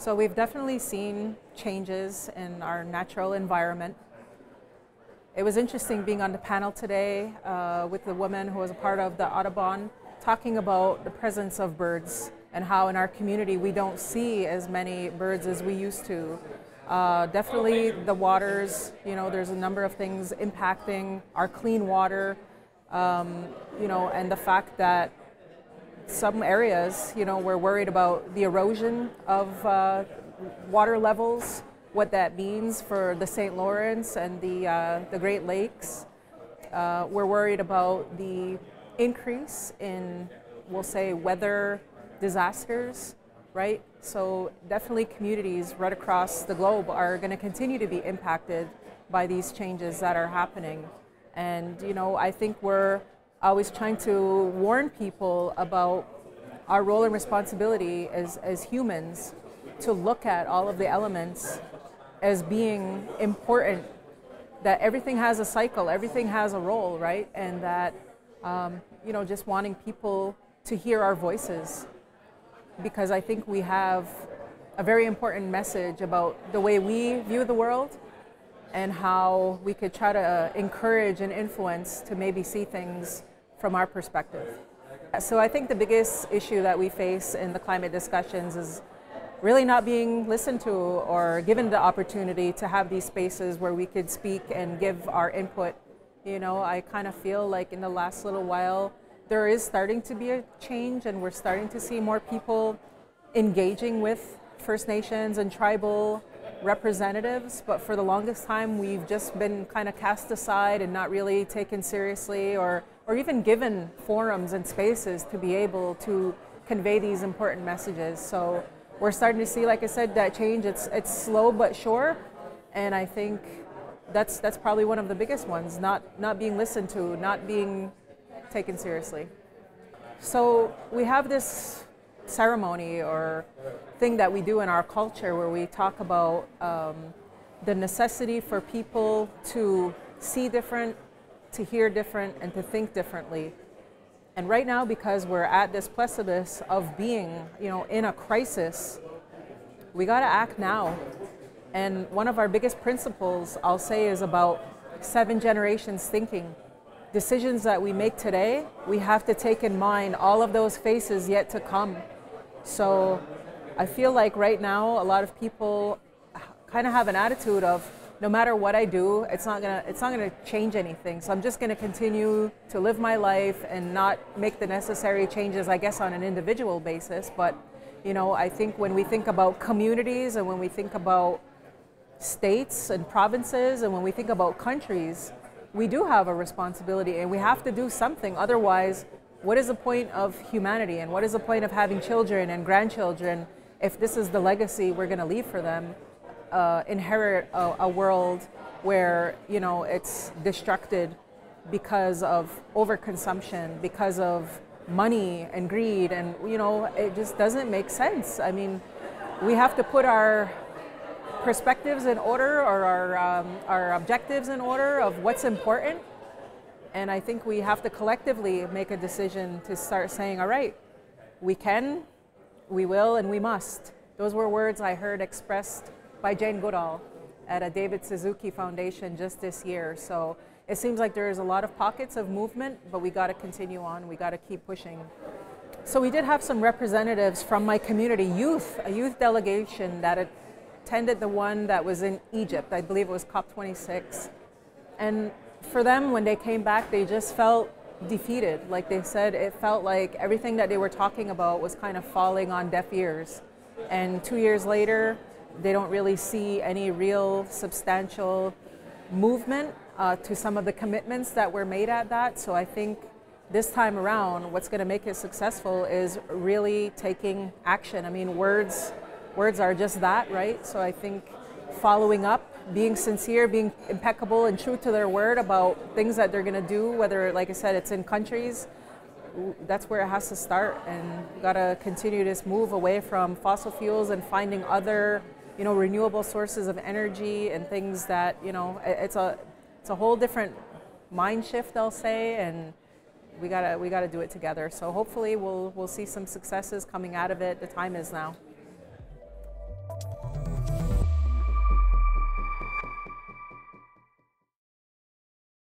So we've definitely seen changes in our natural environment. It was interesting being on the panel today with the woman who was a part of the Audubon, talking about the presence of birds and how in our community we don't see as many birds as we used to. Definitely the waters, there's a number of things impacting our clean water, and the fact that some areas, we're worried about the erosion of water levels, what that means for the St. Lawrence and the Great Lakes. We're worried about the increase in, we'll say, weather disasters, right? So definitely communities right across the globe are going to continue to be impacted by these changes that are happening. And, I think we're always trying to warn people about our role and responsibility as humans to look at all of the elements as being important, that everything has a cycle, everything has a role, right? And that, just wanting people to hear our voices, because I think we have a very important message about the way we view the world and how we could try to encourage and influence to maybe see things from our perspective. So I think the biggest issue that we face in the climate discussions is really not being listened to or given the opportunity to have these spaces where we could speak and give our input. I kind of feel like in the last little while there is starting to be a change, and we're starting to see more people engaging with First Nations and tribal representatives, but for the longest time we've just been kind of cast aside and not really taken seriously or even given forums and spaces to be able to convey these important messages. So we're starting to see, like I said, that change. It's slow but sure, and I think that's probably one of the biggest ones, not being listened to, not being taken seriously. So we have this ceremony or thing that we do in our culture where we talk about the necessity for people to see different, to hear different, and to think differently. And right now, because we're at this precipice of being, in a crisis, we got to act now. And one of our biggest principles, I'll say, is about 7 generations thinking. Decisions that we make today, we have to take in mind all of those faces yet to come. So I feel like right now a lot of people kind of have an attitude of, no matter what I do, it's not gonna change anything. So I'm just gonna continue to live my life and not make the necessary changes, I guess, on an individual basis. But I think when we think about communities and when we think about states and provinces and when we think about countries, we do have a responsibility and we have to do something. Otherwise, what is the point of humanity, and what is the point of having children and grandchildren if this is the legacy we're going to leave for them? Inherit a world where it's destructed because of overconsumption, because of money and greed, and it just doesn't make sense. I mean, we have to put our perspectives in order, or our objectives in order of what's important. And I think we have to collectively make a decision to start saying, all right, we can, we will, and we must. Those were words I heard expressed by Jane Goodall at a David Suzuki Foundation just this year. So it seems like there's a lot of pockets of movement, but we got to continue on. We got to keep pushing. So we did have some representatives from my community, a youth delegation that attended the one that was in Egypt. I believe it was COP26. And for them, when they came back, they just felt defeated. Like they said, it felt like everything that they were talking about was kind of falling on deaf ears. And 2 years later, they don't really see any real substantial movement to some of the commitments that were made at that. So I think this time around, what's going to make it successful is really taking action. I mean, words are just that, right? So I think following up, being sincere, being impeccable and true to their word about things that they're going to do, whether, like I said, it's in countries, that's where it has to start. And we've got to continue this move away from fossil fuels and finding other, renewable sources of energy and things that, it's a whole different mind shift, I'll say, and we gotta do it together. So hopefully we'll see some successes coming out of it. The time is now.